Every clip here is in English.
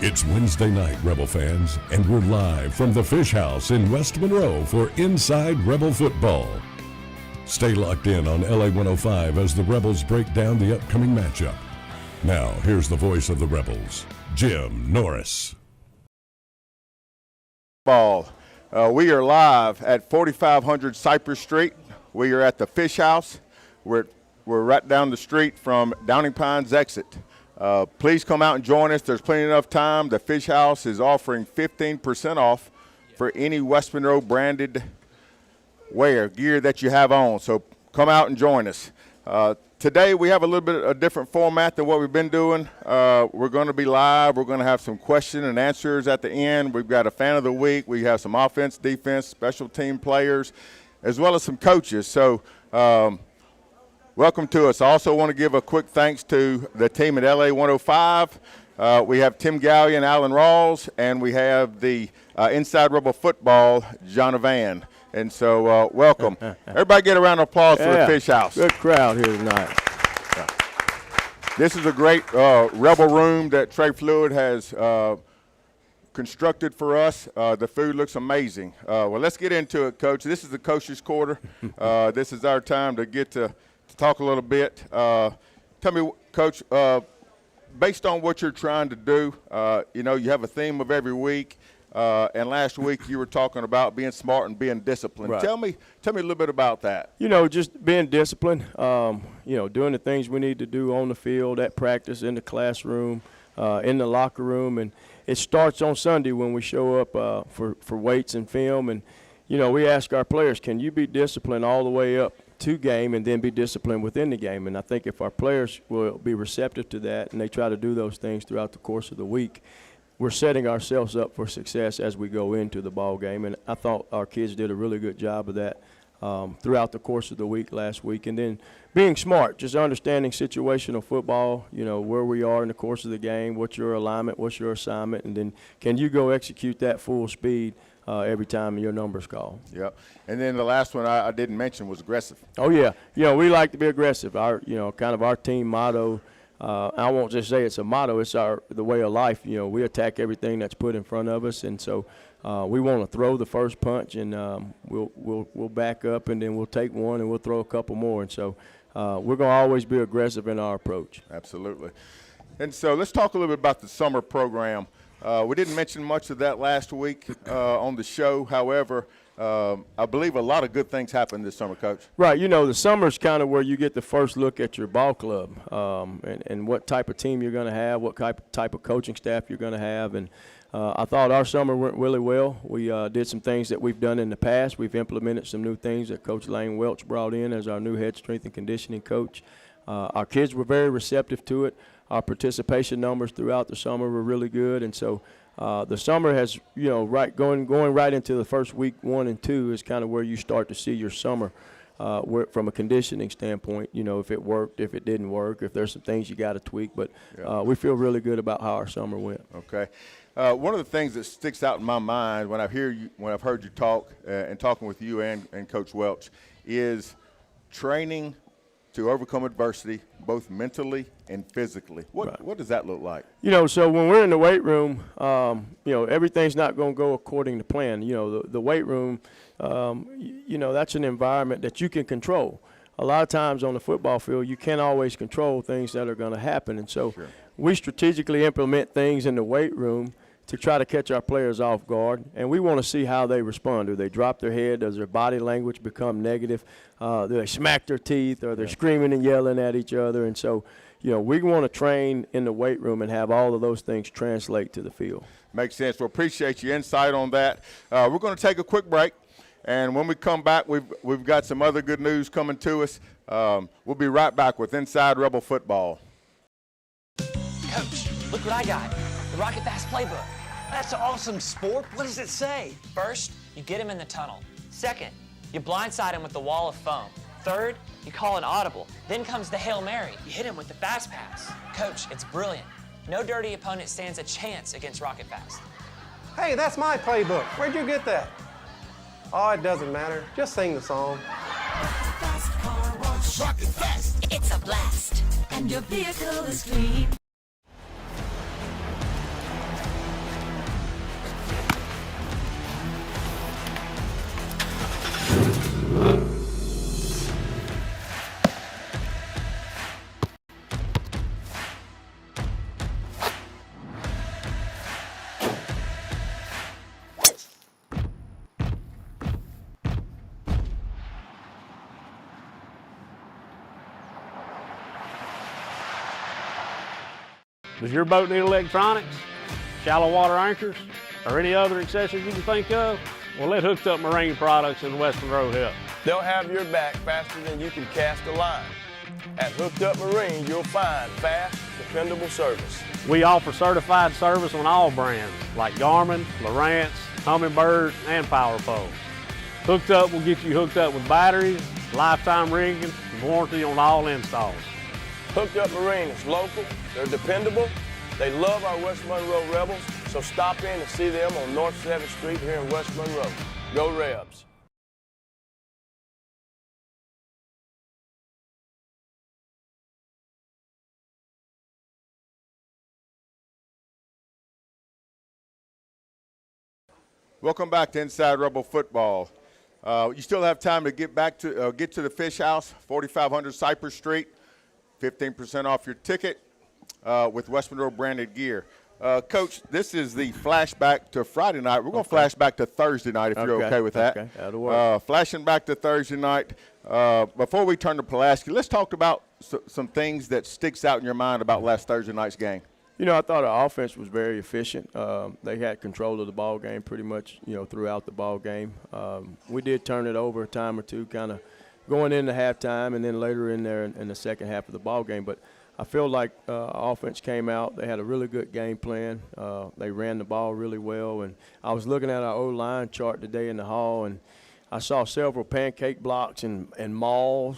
It's Wednesday night, Rebel fans, and we're live from the Fish House in West Monroe for Inside Rebel Football. Stay locked in on LA 105 as the Rebels break down the upcoming matchup. Now, here's the voice of the Rebels, Jim Norris. We are live at 4500 Cypress Street. We are at the Fish House. We're right down the street from Downing Pines exit. Please come out and join us. There's plenty enough time. The Fish House is offering 15% off for any West Monroe branded gear that you have on. So come out and join us. Today we have a little bit of a different format than what we've been doing. We're going to be live. We're going to have some question and answers at the end. We've got a fan of the week. We have some offense, defense, special team players, as well as some coaches. So welcome to us. I also want to give a quick thanks to the team at LA 105. We have Tim Gallion, Alan Rawls, and we have the Inside Rebel Football, John Van. And so welcome. Everybody get a round of applause for the Fish House. Good crowd here tonight. Yeah. This is a great Rebel room that Trey Fluid has constructed for us. The food looks amazing. Well, let's get into it, Coach. This is the Coach's Quarter. This is our time to get to talk a little bit. Tell me, Coach, based on what you're trying to do, you have a theme of every week. And last week you were talking about being smart and being disciplined. Right. Tell me a little bit about that. Just being disciplined, doing the things we need to do on the field, at practice, in the classroom, in the locker room. And it starts on Sunday when we show up for weights and film. And, we ask our players, can you be disciplined all the way up to game and then be disciplined within the game? And I think if our players will be receptive to that and they try to do those things throughout the course of the week, we're setting ourselves up for success as we go into the ball game. And I thought our kids did a really good job of that throughout the course of the week last week. And then being smart, just understanding situational football, where we are in the course of the game, what's your alignment, what's your assignment, and then can you go execute that full speed every time your number's called. Yep. And then the last one I didn't mention was aggressive. Oh, yeah. We like to be aggressive. Our team motto, I won't just say it's a motto, it's the way of life. We attack everything that's put in front of us, and so we want to throw the first punch, and we'll back up, and then we'll take one, and we'll throw a couple more. And so we're going to always be aggressive in our approach. Absolutely. And so let's talk a little bit about the summer program. We didn't mention much of that last week on the show. However, I believe a lot of good things happened this summer, Coach. Right. The summer's kind of where you get the first look at your ball club and what type of team you're going to have, what type of coaching staff you're going to have. And I thought our summer went really well. We did some things that we've done in the past. We've implemented some new things that Coach Lane Welch brought in as our new head strength and conditioning coach. Our kids were very receptive to it. Our participation numbers throughout the summer were really good, and so the summer has, going right into the first week 1 and 2 is kind of where you start to see your summer from a conditioning standpoint. If it worked, if it didn't work, if there's some things you got to tweak. But we feel really good about how our summer went. Okay. One of the things that sticks out in my mind when I've heard you talk and talking with you and Coach Welch is training to overcome adversity, both mentally and physically. What does that look like? So when we're in the weight room, everything's not going to go according to plan. The weight room, that's an environment that you can control. A lot of times on the football field, you can't always control things that are going to happen. And so we strategically implement things in the weight room to try to catch our players off guard, and we want to see how they respond. Do they drop their head? Does their body language become negative? Do they smack their teeth? Or they're screaming and yelling at each other? And so, we want to train in the weight room and have all of those things translate to the field. Makes sense. Well, appreciate your insight on that. We're going to take a quick break, and when we come back, we've got some other good news coming to us. We'll be right back with Inside Rebel Football. Coach, look what I got. The Rocket Fast Playbook. That's awesome, Sport. What does it say? First, you get him in the tunnel. Second, you blindside him with the wall of foam. Third, you call an audible. Then comes the Hail Mary. You hit him with the Fast Pass. Coach, it's brilliant. No dirty opponent stands a chance against Rocket Fast. Hey, that's my playbook. Where'd you get that? Oh, it doesn't matter. Just sing the song. Fast car wash. Rocket Fast. It's a blast. And your vehicle is clean. Does your boat need electronics, shallow water anchors, or any other accessories you can think of? Well, let Hooked Up Marine Products in West Monroe help. They'll have your back faster than you can cast a line. At Hooked Up Marine, you'll find fast, dependable service. We offer certified service on all brands like Garmin, Lowrance, Humminbird, and Power Pole. Hooked Up will get you hooked up with batteries, lifetime rigging, and warranty on all installs. Hooked Up Marine is local, they're dependable, they love our West Monroe Rebels, so stop in and see them on North 7th Street here in West Monroe. Go Rebs! Welcome back to Inside Rebel Football. You still have time to get to the Fish House, 4500 Cypress Street, 15% off your ticket with West Monroe branded gear. Coach, this is the flashback to Friday night. We're going to flash back to Thursday night if you're okay with that. Okay, that'll work. Flashing back to Thursday night. Before we turn to Pulaski, let's talk about some things that sticks out in your mind about last Thursday night's game. You know, I thought our offense was very efficient. They had control of the ball game pretty much, throughout the ball game. We did turn it over a time or two, kind of going into halftime and then later in there in the second half of the ball game. But I feel like our offense came out. They had a really good game plan. They ran the ball really well. And I was looking at our O-line chart today in the hall, and I saw several pancake blocks and maul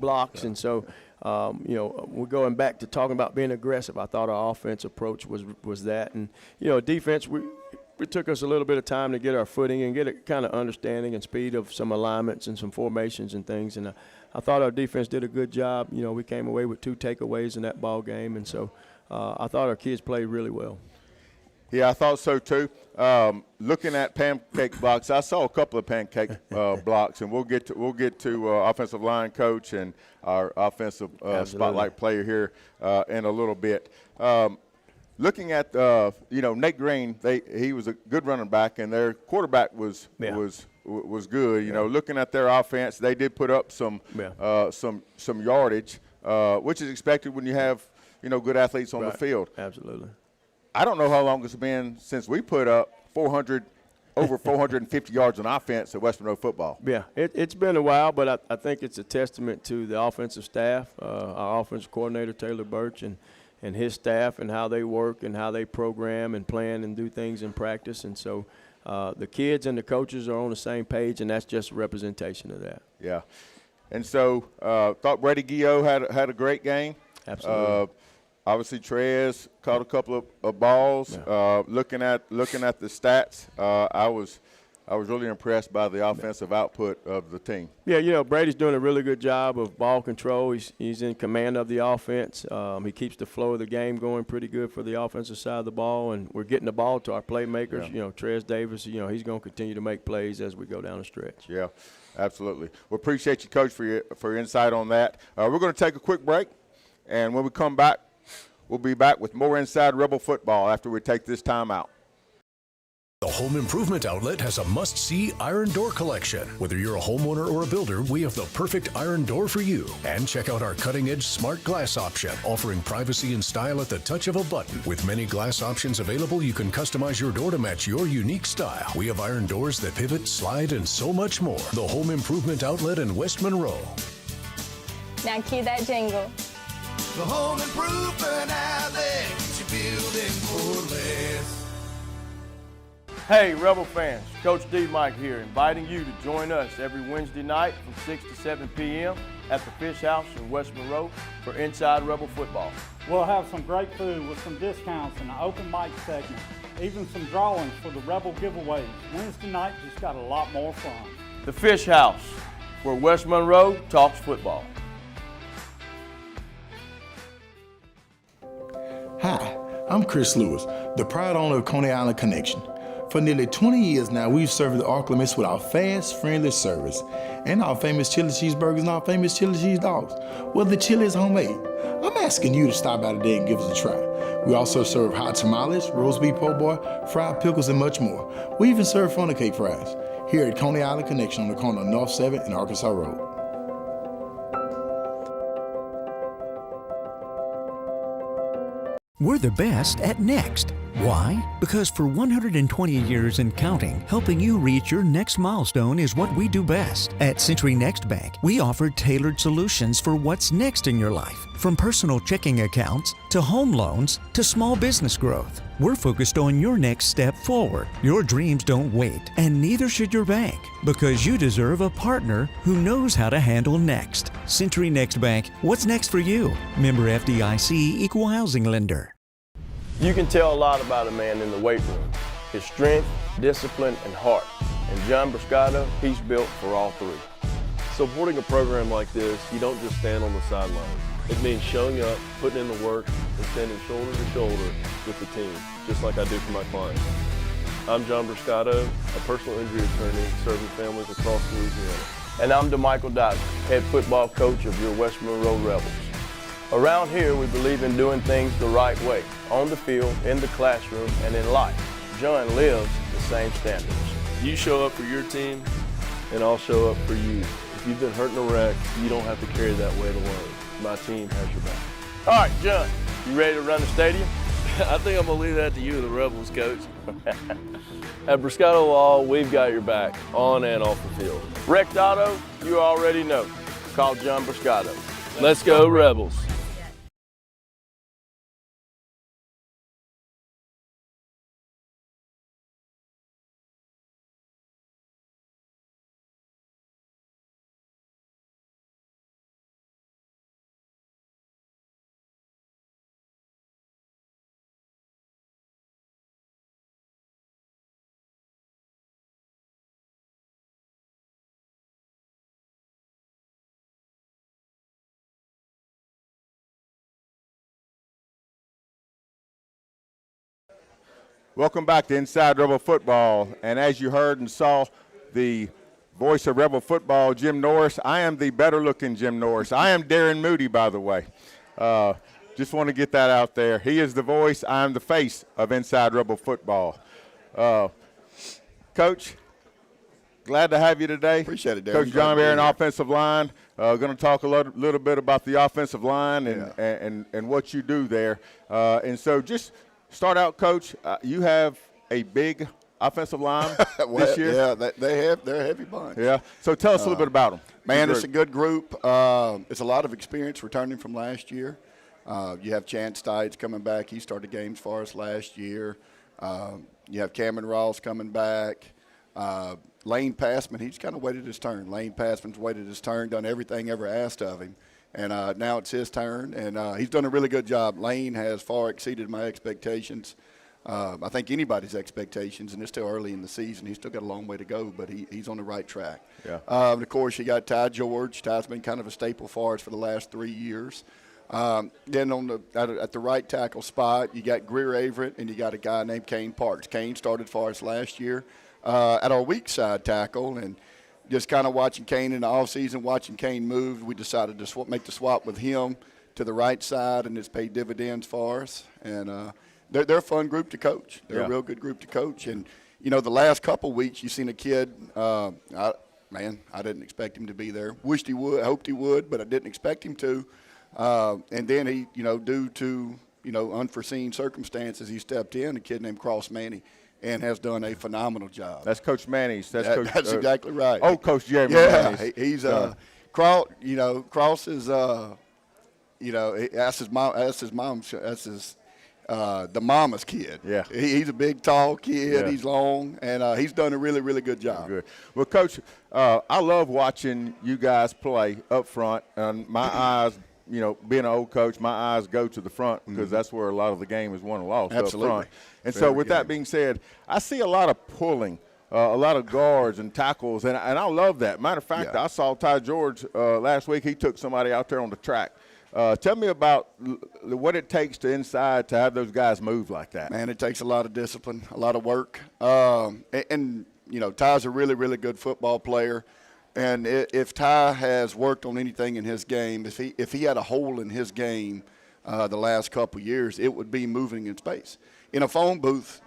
blocks. And so, we're going back to talking about being aggressive. I thought our offense approach was that. And, defense, it took us a little bit of time to get our footing and get a kind of understanding and speed of some alignments and some formations and things. And I thought our defense did a good job. We came away with 2 takeaways in that ball game. And so I thought our kids played really well. Yeah, I thought so too. Looking at pancake blocks, I saw a couple of pancake blocks, and we'll get to offensive line coach and our offensive spotlight player here in a little bit. Looking at Nate Green, he was a good running back, and their quarterback was good. Looking at their offense, they did put up some yardage, which is expected when you have good athletes on the field. Absolutely. I don't know how long it's been since we put up over 450 yards on offense at West Monroe football. Yeah, it's been a while, but I think it's a testament to the offensive staff, our offensive coordinator, Taylor Birch, and his staff and how they work and how they program and plan and do things in practice. And so the kids and the coaches are on the same page, and that's just a representation of that. Yeah. And so thought Brady Guillot had a great game. Absolutely. Obviously, Trez caught a couple of balls. Yeah. Looking at the stats, I was really impressed by the offensive output of the team. Yeah, Brady's doing a really good job of ball control. He's in command of the offense. He keeps the flow of the game going pretty good for the offensive side of the ball, and we're getting the ball to our playmakers. Yeah. Trez Davis, he's going to continue to make plays as we go down the stretch. Yeah, absolutely. We appreciate you, Coach, for your insight on that. We're going to take a quick break, and when we come back, we'll be back with more Inside Rebel Football after we take this time out. The Home Improvement Outlet has a must-see iron door collection. Whether you're a homeowner or a builder, we have the perfect iron door for you. And check out our cutting-edge smart glass option, offering privacy and style at the touch of a button. With many glass options available, you can customize your door to match your unique style. We have iron doors that pivot, slide, and so much more. The Home Improvement Outlet in West Monroe. Now cue that jingle. The Home Improvement Outlet, keeps you building for less. Hey, Rebel fans, Coach D-Mike here, inviting you to join us every Wednesday night from 6 to 7 p.m. at the Fish House in West Monroe for Inside Rebel Football. We'll have some great food with some discounts and an open mic segment, even some drawings for the Rebel giveaways. Wednesday night just got a lot more fun. The Fish House, where West Monroe talks football. Hi, I'm Chris Lewis, the proud owner of Coney Island Connection. For nearly 20 years now, we've served the Oklahomites with our fast, friendly service and our famous chili cheeseburgers and our famous chili cheese dogs. Well, the chili is homemade. I'm asking you to stop by today and give us a try. We also serve hot tamales, roast beef po' boy, fried pickles, and much more. We even serve funnel cake fries here at Coney Island Connection on the corner of North 7th and Arkansas Road. We're the best at next. Why? Because for 120 years and counting, helping you reach your next milestone is what we do best. At Century Next Bank, we offer tailored solutions for what's next in your life. From personal checking accounts, to home loans, to small business growth. We're focused on your next step forward. Your dreams don't wait, and neither should your bank, because you deserve a partner who knows how to handle next. Century Next Bank, what's next for you? Member FDIC, Equal Housing Lender. You can tell a lot about a man in the weight room. His strength, discipline, and heart. And John Brascato, he's built for all three. Supporting a program like this, you don't just stand on the sideline. It means showing up, putting in the work, and standing shoulder to shoulder with the team, just like I do for my clients. I'm John Brascato, a personal injury attorney serving families across Louisiana. And I'm Demichael Dizer, head football coach of your West Monroe Rebels. Around here, we believe in doing things the right way, on the field, in the classroom, and in life. John lives the same standards. You show up for your team, and I'll show up for you. If you've been hurt in a wreck, you don't have to carry that weight alone. My team has your back. All right, John, you ready to run the stadium? I think I'm going to leave that to you, the Rebels, coach. At Brascato Law, we've got your back, on and off the field. Wrecked auto, you already know. Call John Brascato. Let's go, Rebels. Welcome back to Inside Rebel Football. And as you heard and saw the voice of Rebel Football, Jim Norris, I am the better-looking Jim Norris. I am Daren Moody, by the way. Just want to get that out there. He is the voice. I am the face of Inside Rebel Football. Coach, glad to have you today. Appreciate it, Daren. Coach John Barron, offensive line. Going to talk a little bit about the offensive line and what you do there. And so just – start out, Coach. You have a big offensive line this year. Yeah, they're a heavy bunch. Yeah. So tell us a little bit about them. Man, it's a good group. It's a lot of experience returning from last year. You have Chance Stites coming back. He started games for us last year. You have Cameron Ross coming back. Lane Passman, he's kind of waited his turn. Lane Passman's waited his turn, done everything ever asked of him. And now it's his turn, and he's done a really good job. Lane has far exceeded my expectations. I think anybody's expectations, and it's still early in the season. He's still got a long way to go, but he's on the right track. Yeah. And of course, you got Ty George. Ty's been kind of a staple for us for the last 3 years. Then at the right tackle spot, you got Greer Averett, and you got a guy named Kane Parks. Kane started for us last year at our weak side tackle, and just kind of watching Kane in the offseason, watching Kane move, we decided to make the swap with him to the right side, and it's paid dividends for us. And they're a fun group to coach. They're a real good group to coach. And, you know, the last couple weeks you've seen a kid, I didn't expect him to be there. Wished he would, hoped he would, but I didn't expect him to. And then he, due to, unforeseen circumstances, he stepped in, a kid named Cross Manny, and has done a phenomenal job. That's Coach Manny's. That's exactly right. Oh, Coach Jeremy Manny's. He's Cross. Cross is that's his mom. That's his the mama's kid. Yeah. He's a big, tall kid. Yeah. He's long, and he's done a really, really good job. Good. Well, Coach, I love watching you guys play up front, and my eyes. Being an old coach, my eyes go to the front because that's where a lot of the game is won and lost. Absolutely. Up front. And so with that being said, I see a lot of pulling, a lot of guards and tackles, and I love that. Matter of fact, I saw Ty George last week. He took somebody out there on the track. Tell me about what it takes to inside to have those guys move like that. Man, it takes a lot of discipline, a lot of work. And Ty's a really, really good football player. And if Ty has worked on anything in his game, if he had a hole in his game the last couple years, it would be moving in space. In a phone booth,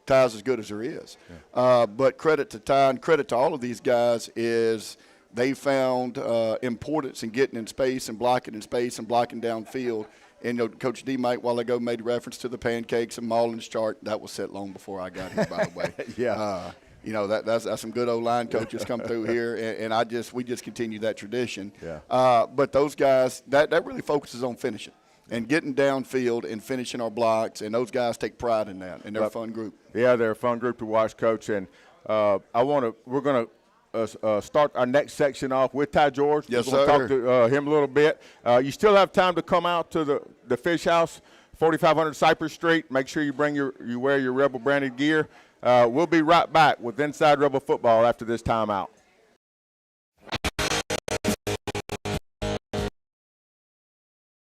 Ty's as good as there is. Yeah. But credit to Ty and credit to all of these guys is they found importance in getting in space and blocking downfield And Coach D. Mike, while ago, made reference to the pancakes and Marlin's chart. That was set long before I got here, by the way. Yeah. That's some good O-line coaches come through here, and we just continue that tradition. Yeah. But those guys, that really focuses on finishing and getting downfield and finishing our blocks, and those guys take pride in that, and they're a fun group. Yeah, they're a fun group to watch, Coach. And we're going to start our next section off with Ty George. Yes, we're going to talk to him a little bit. You still have time to come out to the Fish House, 4500 Cypress Street. Make sure you wear your Rebel branded gear. We'll be right back with Inside Rebel Football after this timeout.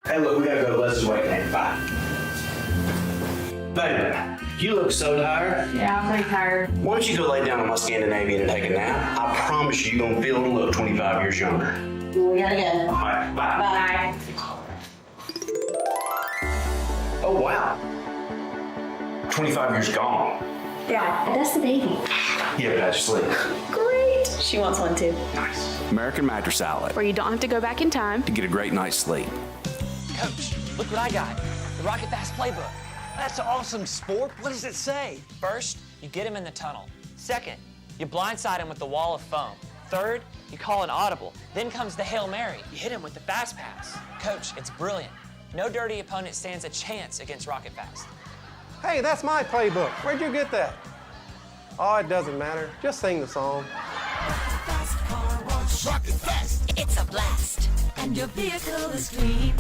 Hey, look, we gotta go to Leslie's weight game. Bye. Baby, you look so tired. Yeah, I'm pretty tired. Why don't you go lay down on my Scandinavian and take a nap? I promise you're gonna feel and look 25 years younger. We gotta go. All right, bye. Bye. Oh, wow. 25 years gone. Yeah, that's the baby. Yeah, but how'd you sleep? Great. She wants one too. Nice. American Mattress Outlet. Where you don't have to go back in time to get a great night's sleep. Coach, look what I got. The Rocket Fast Playbook. That's awesome, sport. What does it say? First, you get him in the tunnel. Second, you blindside him with the wall of foam. Third, you call an audible. Then comes the Hail Mary. You hit him with the fast pass. Coach, it's brilliant. No dirty opponent stands a chance against Rocket Fast. Hey, that's my playbook. Where'd you get that? Oh, it doesn't matter. Just sing the song. Rocket Fast. It's a blast, and your vehicle is clean.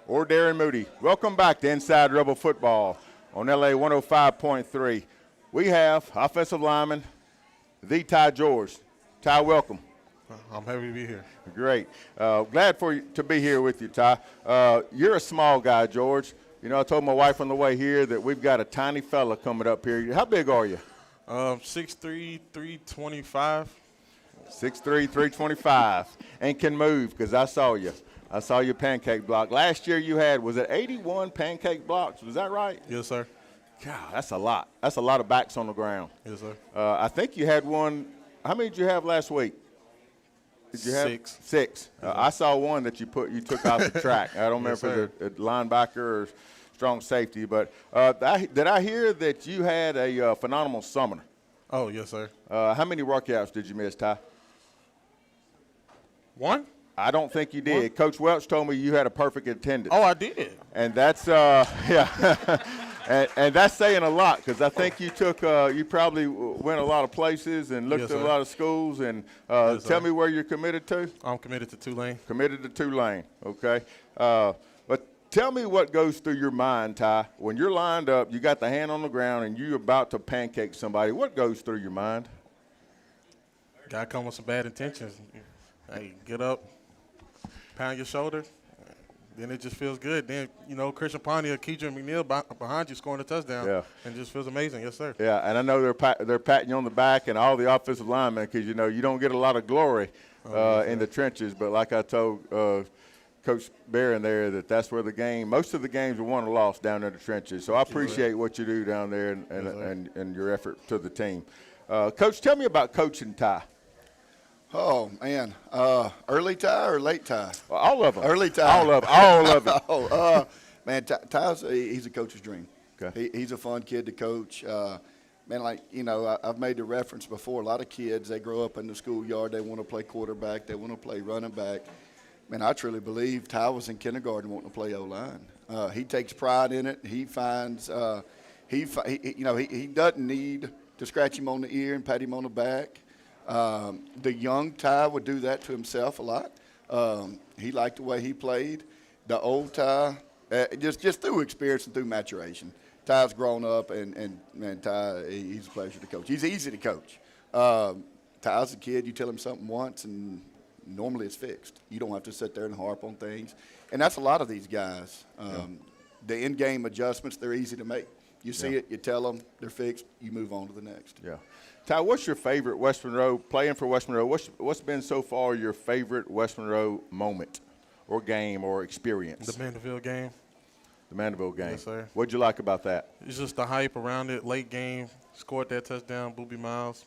Or Daren Moody. Welcome back to Inside Rebel Football on LA 105.3. We have offensive lineman, the Ty George. Ty, welcome. I'm happy to be here. Great. Glad to be here with you, Ty. You're a small guy, George. You know, I told my wife on the way here that we've got a tiny fella coming up here. How big are you? 6'3", 325. 6'3", 325. And can move, because I saw you. I saw your pancake block. Last year you had, was it 81 pancake blocks? Was that right? Yes, sir. God, that's a lot. That's a lot of backs on the ground. Yes, sir. I think you had one. How many did you have last week? Did you have 6? 6. I saw one that you took off the track. I don't remember if it was a linebacker or strong safety. But did I hear that you had a phenomenal summer? Oh, yes, sir. How many workouts did you miss, Ty? 1? I don't think you did. 1? Coach Welch told me you had a perfect attendance. Oh, I did. And that's yeah, and that's saying a lot, because I think you you probably went a lot of places and looked at a lot of schools. And tell me where you're committed to. I'm committed to Tulane. Committed to Tulane. Okay. But tell me what goes through your mind, Ty, when you're lined up, you got the hand on the ground, and you're about to pancake somebody. What goes through your mind? Guy come with some bad intentions. Hey, get up. Pound your shoulder, then it just feels good. Then, you know, Christian Pontier, Keidron McNeil behind you scoring a touchdown. Yeah. And it just feels amazing. Yes, sir. Yeah, and I know they're patting you on the back, and all the offensive linemen, because, you know, you don't get a lot of glory in the trenches. But like I told Coach Barron there, that's where most of the games are won or lost down in the trenches. So I appreciate what you do down there and your effort to the team. Coach, tell me about coaching Ty. Oh, man. Early Ty or late Ty? Well, all of them. Early Ty. All of it. Man, Ty's he's a coach's dream. Okay. He's a fun kid to coach. Man, like, you know, I've made the reference before. A lot of kids, they grow up in the schoolyard. They want to play quarterback. They want to play running back. Man, I truly believe Ty was in kindergarten wanting to play O-line. He takes pride in it. He finds he doesn't need to scratch him on the ear and pat him on the back. The young Ty would do that to himself a lot. He liked the way he played. The old Ty, just through experience and through maturation. Ty's grown up, and Ty, he's a pleasure to coach. He's easy to coach. Ty's a kid, you tell him something once, and normally it's fixed. You don't have to sit there and harp on things. And that's a lot of these guys. The in-game adjustments, they're easy to make. You see it, you tell them, they're fixed, you move on to the next. Yeah. Ty, what's your favorite West Monroe, playing for West Monroe, what's been so far your favorite West Monroe moment or game or experience? The Mandeville game. The Mandeville game. Yes, sir. What'd you like about that? It's just the hype around it. Late game, scored that touchdown, Booby Miles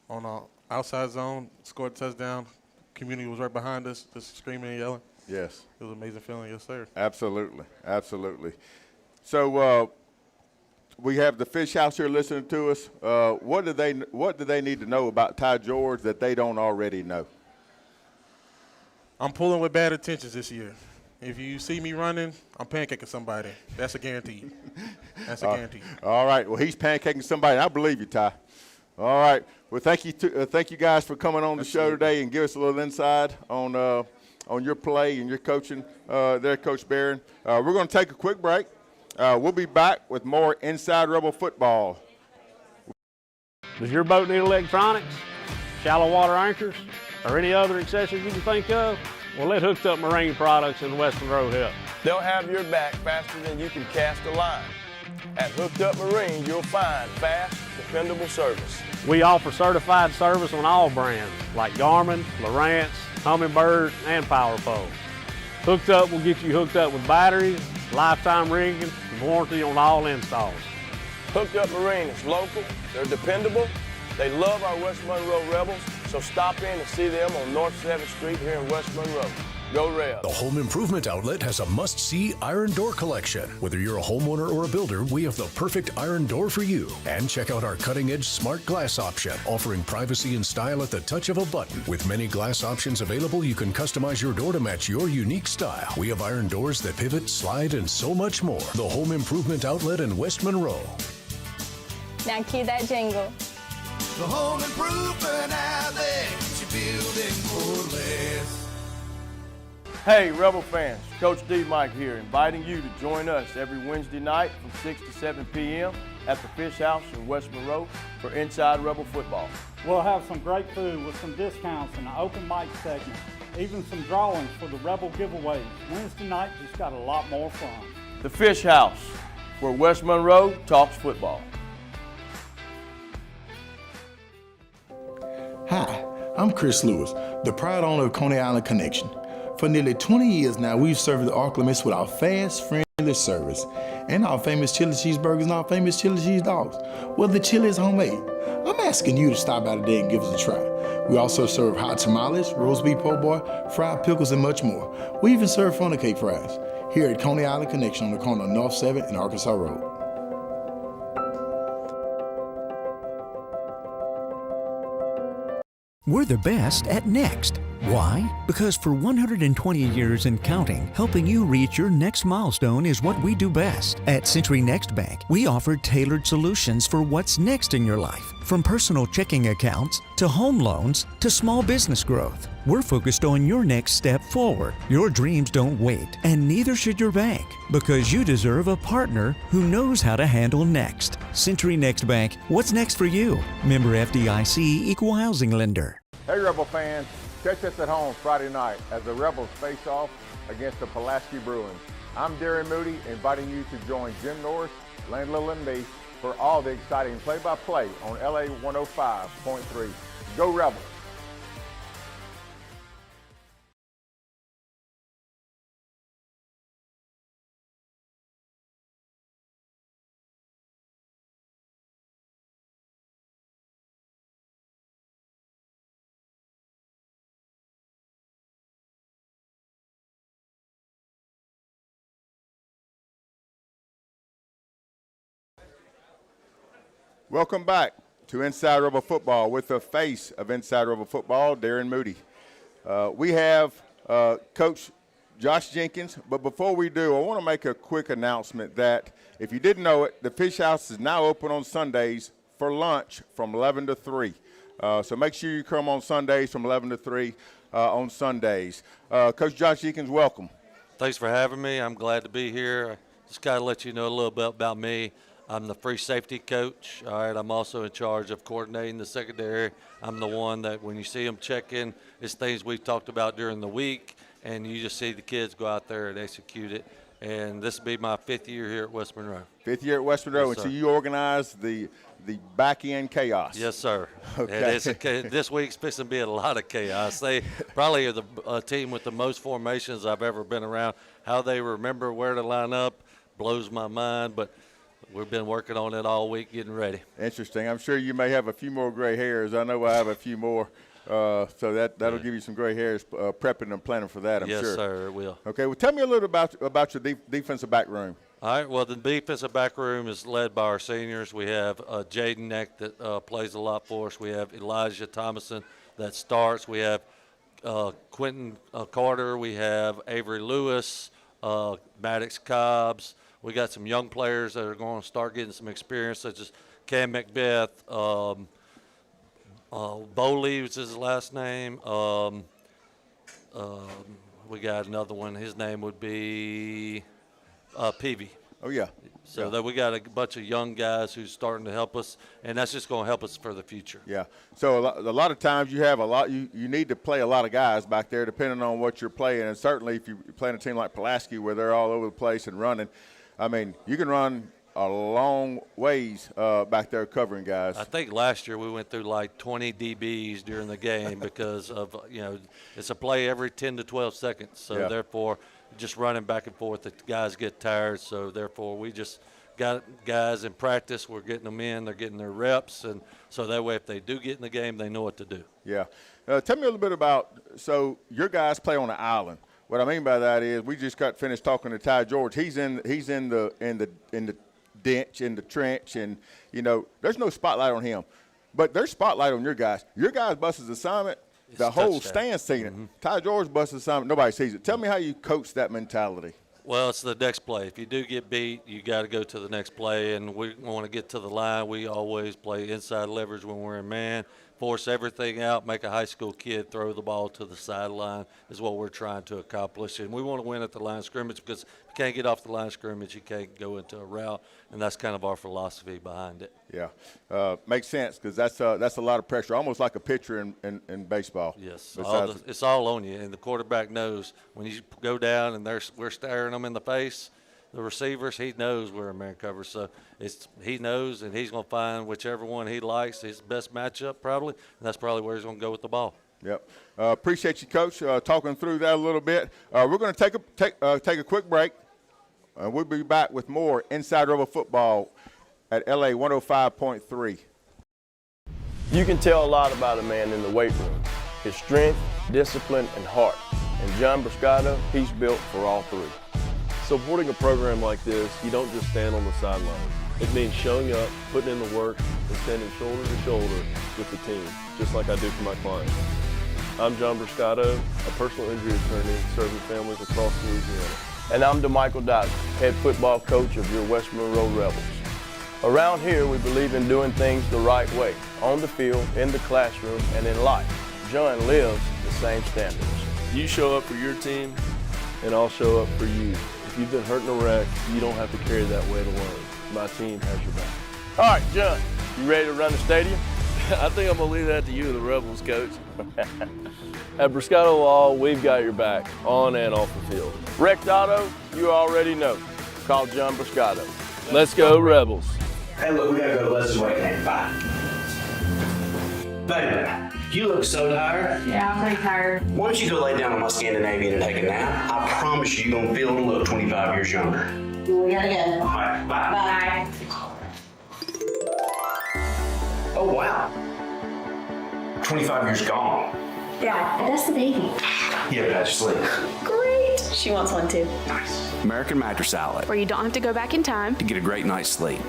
on the outside zone, scored a touchdown. Community was right behind us, just screaming and yelling. Yes. It was an amazing feeling, yes, sir. Absolutely, absolutely. So we have the Fish House here listening to us. What do they need to know about Ty George that they don't already know? I'm pulling with bad intentions this year. If you see me running, I'm pancaking somebody. That's a guarantee. That's a guarantee. All right. Well, he's pancaking somebody. I believe you, Ty. All right. Well, thank you guys for coming on the show today and give us a little insight on your play and your coaching there, Coach Daren. We're going to take a quick break. We'll be back with more Inside Rebel Football. Does your boat need electronics, shallow water anchors, or any other accessories you can think of? Well, let Hooked Up Marine Products in West Monroe help. They'll have your back faster than you can cast a line. At Hooked Up Marine, you'll find fast, dependable service. We offer certified service on all brands like Garmin, Lowrance, Humminbird, and Power Pole. Hooked Up will get you hooked up with batteries, lifetime rigging, and warranty on all installs. Hooked Up Marine is local, they're dependable, they love our West Monroe Rebels, so stop in and see them on North 7th Street here in West Monroe. Go Rebs. The Home Improvement Outlet has a must-see iron door collection. Whether you're a homeowner or a builder, we have the perfect iron door for you. And check out our cutting-edge smart glass option, offering privacy and style at the touch of a button. With many glass options available, you can customize your door to match your unique style. We have iron doors that pivot, slide, and so much more. The Home Improvement Outlet in West Monroe. Now cue that jingle. The Home Improvement Outlet, building for less. Hey, Rebel fans, Coach Demichael here, inviting you to join us every Wednesday night from 6 to 7 p.m. at the Fish House in West Monroe for Inside Rebel Football. We'll have some great food with some discounts and an open mic segment, even some drawings for the Rebel giveaways. Wednesday night just got a lot more fun. The Fish House, where West Monroe talks football. Hi, I'm Chris Lewis, the proud owner of Coney Island Connection. For nearly 20 years now, we've served the Arklamists with our fast, friendly service and our famous chili cheeseburgers and our famous chili cheese dogs. Well, the chili is homemade. I'm asking you to stop by today and give us a try. We also serve hot tamales, roast beef po' boy, fried pickles, and much more. We even serve funnel cake fries here at Coney Island Connection on the corner of North 7th and Arkansas Road. We're the best at next. Why? Because for 120 years and counting, helping you reach your next milestone is what we do best. At Century Next Bank, we offer tailored solutions for what's next in your life. From personal checking accounts, to home loans, to small business growth. We're focused on your next step forward. Your dreams don't wait, and neither should your bank, because you deserve a partner who knows how to handle next. Century Next Bank, what's next for you? Member FDIC, Equal Housing Lender. Hey, Rebel fans, catch us at home Friday night as the Rebels face off against the Pulaski Bruins. I'm Daren Moody, inviting you to join Jim Norris, Lane Little, and me for all the exciting play-by-play on LA 105.3. Go Rebels! Welcome back to Inside Rebel Football with the face of Inside Rebel Football, Daren Moody. We have Coach Josh Jenkins, but before we do, I want to make a quick announcement that if you didn't know it, the Fish House is now open on Sundays for lunch from 11 to 3. So make sure you come on Sundays from 11 to 3 on Sundays. Coach Josh Eakins, welcome. Thanks for having me. I'm glad to be here. Just got to let you know a little bit about me. I'm the free safety coach. All right, I'm also in charge of coordinating the secondary. I'm the one that when you see them check in, it's things we've talked about during the week, and you just see the kids go out there and execute it. And this will be my 5th year here at West Monroe. 5th year at West Monroe, Yes, and so sir. you organize the back-end chaos. Yes, sir. Okay. And this week's fixing to be a lot of chaos. They probably are the team with the most formations I've ever been around. How they remember where to line up blows my mind, but we've been working on it all week, getting ready. Interesting. I'm sure you may have a few more gray hairs. I know I have a few more. So that'll give you some gray hairs prepping and planning for that, I'm sure. Yes, sir, it will. Okay, well, tell me a little about your defensive back room. All right, well, the defensive back room is led by our seniors. We have Jaden Neck that plays a lot for us. We have Elijah Thomason that starts. We have Quentin Carter. We have Avery Lewis, Maddox Cobbs. We got some young players that are going to start getting some experience, such as Cam Macbeth, Bowley was his last name. We got another one. His name would be Peavy. Oh, yeah. So that we got a bunch of young guys who's starting to help us, and that's just going to help us for the future. Yeah. So a lot of times you have you need to play a lot of guys back there depending on what you're playing. And certainly if you're playing a team like Pulaski where they're all over the place and running, I mean, you can run a long ways back there covering guys. I think last year we went through like 20 DBs during the game because of, it's a play every 10 to 12 seconds. So Yeah. therefore, just running back and forth, the guys get tired. So therefore, we just got guys in practice. We're getting them in. They're getting their reps. And so that way, if they do get in the game, they know what to do. Yeah. Tell me a little bit about, so your guys play on an island. What I mean by that is we just got finished talking to Ty George. He's in the ditch, in the trench, and there's no spotlight on him, but there's spotlight on your guys. Your guys' bus assignment, the whole stand seen it. Ty George bus assignment, nobody sees it. Tell me how you coach that mentality. Well, it's the next play. If you do get beat, you got to go to the next play, and we want to get to the line. We always play inside leverage when we're in man, force everything out, make a high school kid throw the ball to the sideline is what we're trying to accomplish. And we want to win at the line of scrimmage because if you can't get off the line of scrimmage, you can't go into a route, and that's kind of our philosophy behind it. Yeah. Makes sense because that's a lot of pressure, almost like a pitcher in baseball. Yes, it's all on you, and the quarterback knows when you go down and we're staring them in the face, the receivers, he knows we're in man cover. So he knows, and he's going to find whichever one he likes, his best matchup probably, and that's probably where he's going to go with the ball. Yep. Appreciate you, Coach, talking through that a little bit. We're going to take a quick break, and we'll be back with more Inside Rebel Football at LA 105.3. You can tell a lot about a man in the weight room. His strength, discipline, and heart. And John Brascato, he's built for all three. Supporting a program like this, you don't just stand on the sideline. It means showing up, putting in the work, and standing shoulder to shoulder with the team, just like I do for my clients. I'm John Brascato, a personal injury attorney serving families across Louisiana. And I'm Demichael Dizer, head football coach of your West Monroe Rebels. Around here, we believe in doing things the right way, on the field, in the classroom, and in life. John lives the same standards. You show up for your team, and I'll show up for you. If you've been hurt in a wreck, you don't have to carry that weight alone. My team has your back. All right, John, you ready to run the stadium? I think I'm going to leave that to you, the Rebels, Coach. At Brascato Law, we've got your back, on and off the field. Wrecked auto, you already know. Call John Brascato. Let's go, Rebels. Hey, look, we gotta go to Leslie's weight game. Bye. Baby, you look so tired. Yeah, I'm pretty tired. Why don't you go lay down on my Scandinavian and take a nap? I promise you're gonna feel and look 25 years younger. We gotta go. All right, bye. Bye. Oh, wow. 25 years gone. Dad, that's the baby. Yeah, but I just sleep. Great. She wants one too. Nice. American Mattress Outlet. Where you don't have to go back in time To get a great night's sleep.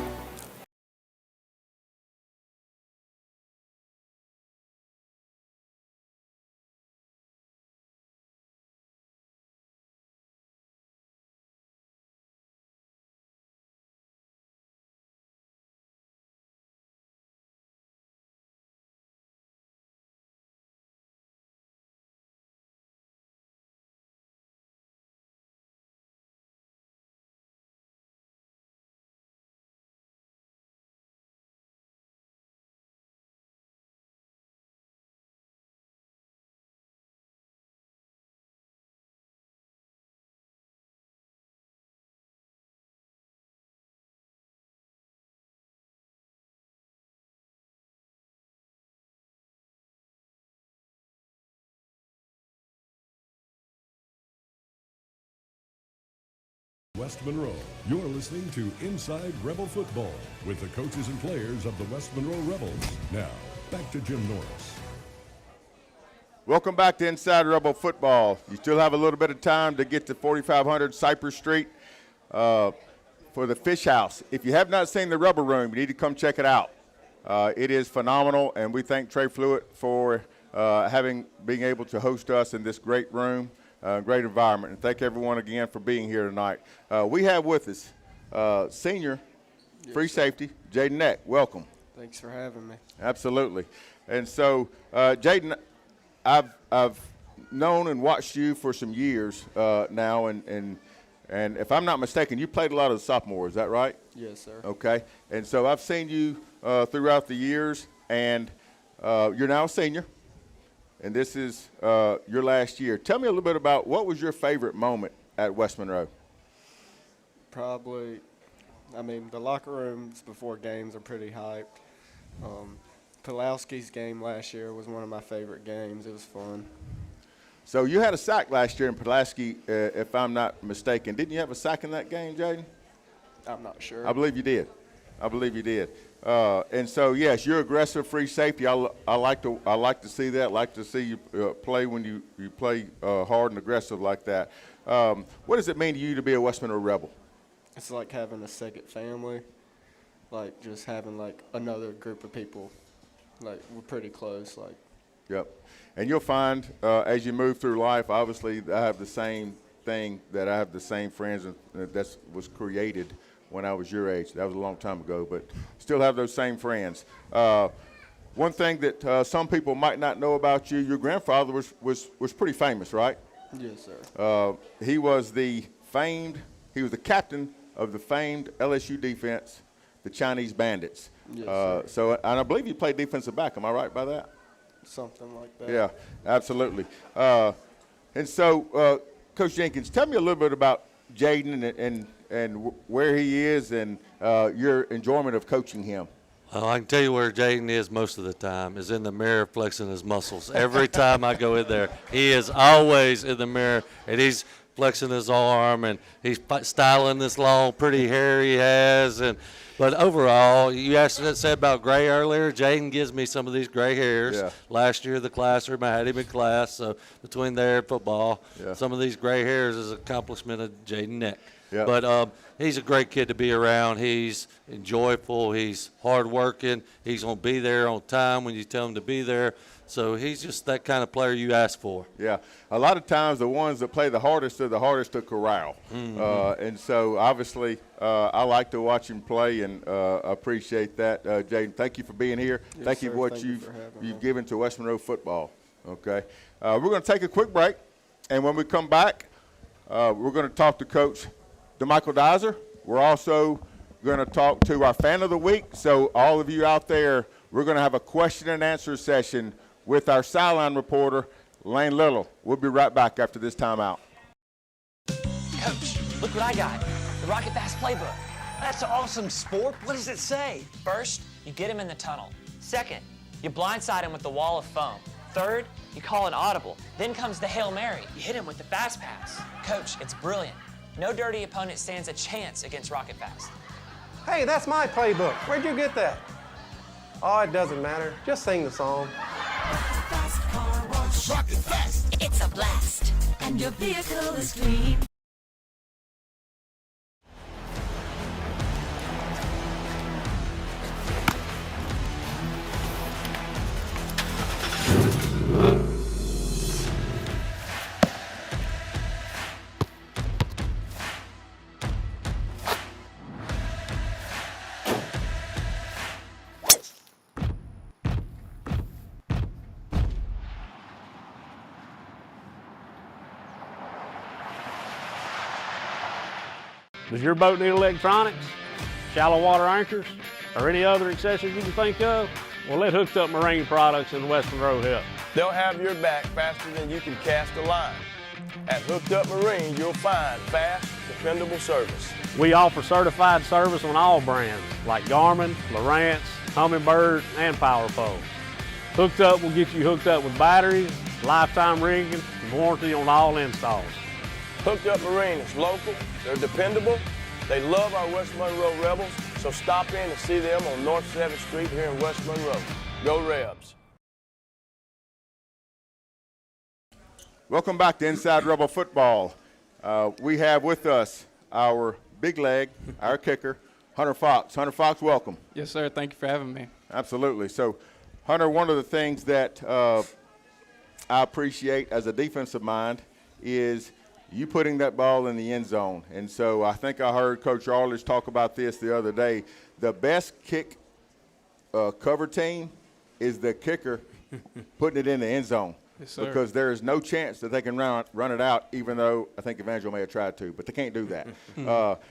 West Monroe. You're listening to Inside Rebel Football with the coaches and players of the West Monroe Rebels. Now, back to Jim Norris. Welcome back to Inside Rebel Football. You still have a little bit of time to get to 4500 Cypress Street for the Fish House. If you have not seen the Rebel Room, you need to come check it out. It is phenomenal, and we thank Trey Fluitt for being able to host us in this great room. Great environment, and thank everyone again for being here tonight. We have with us senior free safety Jaden Neck. Welcome. Thanks for having me. Absolutely. And so, Jaden, I've known and watched you for some years now, and if I'm not mistaken, you played a lot of the sophomores. Is that right? Yes, sir. Okay. And so I've seen you throughout the years, and you're now a senior. And this is your last year. Tell me a little bit about what was your favorite moment at West Monroe? Probably, the locker rooms before games are pretty hyped. Pulaski's game last year was one of my favorite games. It was fun. So you had a sack last year in Pulaski, if I'm not mistaken. Didn't you have a sack in that game, Jaden? I'm not sure. I believe you did. And so, yes, you're aggressive free safety. I like to see that. I like to see you play when you play hard and aggressive like that. What does it mean to you to be a West Monroe Rebel? It's like having a second family, like just having like another group of people. Like we're pretty close. Like. Yep. And you'll find as you move through life, obviously I have the same thing, that I have the same friends that was created when I was your age. That was a long time ago, but still have those same friends. One thing that some people might not know about you, your grandfather was pretty famous, right? Yes, sir. He was the captain of the famed LSU defense, the Chinese Bandits. Yes, sir. So, and I believe you played defensive back. Am I right by that? Something like that. Yeah, absolutely. And so, Coach Jenkins, tell me a little bit about Jaden and where he is and your enjoyment of coaching him. Well, I can tell you where Jaden is most of the time, is in the mirror flexing his muscles. Every time I go in there, he is always in the mirror, and he's flexing his arm, and he's styling this long, pretty hair he has. But overall, you said about gray earlier. Jaden gives me some of these gray hairs. Yeah. Last year, the classroom, I had him in class. So between there and football, some of these gray hairs is an accomplishment of Jaden Neck. Yeah. But he's a great kid to be around. He's enjoyable. He's hardworking. He's going to be there on time when you tell him to be there. So he's just that kind of player you ask for. Yeah. A lot of times the ones that play the hardest are the hardest to corral. Mm-hmm. And so obviously I like to watch him play and appreciate that. Jaden, thank you for being here. Yes, thank you sir. for what Thank you've given to West Monroe football. Okay. We're going to take a quick break. And when we come back, we're going to talk to Coach Demichael Dizer. We're also going to talk to our fan of the week. So all of you out there, we're going to have a question and answer session with our sideline reporter, Lane Little. We'll be right back after this timeout. Coach, look what I got. The Rocket Fast Playbook. That's an awesome sport. What does it say? First, you get him in the tunnel. Second, you blindside him with the wall of foam. Third, you call an audible. Then comes the Hail Mary. You hit him with the fast pass. Coach, it's brilliant. No dirty opponent stands a chance against Rocket Fast. Hey, that's my playbook. Where'd you get that? Oh, it doesn't matter. Just sing the song. Fast car wash. Rocket Fast. It's a blast. And your vehicle is clean. Does your boat need electronics, shallow water anchors, or any other accessories you can think of? Well, let Hooked Up Marine Products in West Monroe help. They'll have your back faster than you can cast a line. At Hooked Up Marine, you'll find fast, dependable service. We offer certified service on all brands, like Garmin, Lowrance, Humminbird, and Power Pole. Hooked Up will get you hooked up with batteries, lifetime rigging, and warranty on all installs. Hooked Up Marine is local, they're dependable, they love our West Monroe Rebels, so stop in and see them on North 7th Street here in West Monroe. Go Rebs. Welcome back to Inside Rebel Football. We have with us our big leg, our kicker, Hunter Fox. Hunter Fox, welcome. Yes, sir. Thank you for having me. Absolutely. So, Hunter, one of the things that I appreciate as a defensive mind is you putting that ball in the end zone. And so I think I heard Coach Arledge talk about this the other day. The best kick cover team is the kicker putting it in the end zone. Yes, sir. Because there is no chance that they can run it out, even though I think Evangel may have tried to, but they can't do that.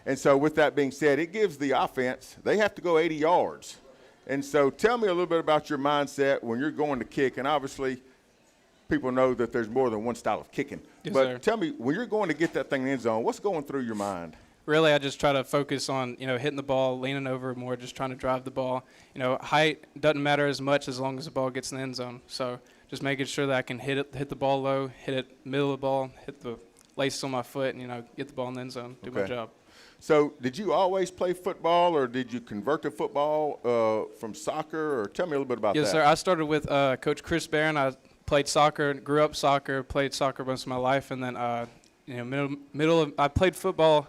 And so with that being said, it gives the offense, they have to go 80 yards. And so tell me a little bit about your mindset when you're going to kick. And obviously people know that there's more than one style of kicking. Yes, but sir. tell me, when you're going to get that thing in the end zone, what's going through your mind? Really, I just try to focus on, hitting the ball, leaning over more, just trying to drive the ball. Height doesn't matter as much as long as the ball gets in the end zone. So just making sure that I can hit the ball low, hit it middle of the ball, hit the laces on my foot, and, get the ball in the end zone, do my job. So did you always play football, or did you convert to football from soccer? Or tell me a little bit about that. Yes, sir. I started with Coach Chris Barron. I played soccer, grew up soccer, played soccer most of my life, and then, I played football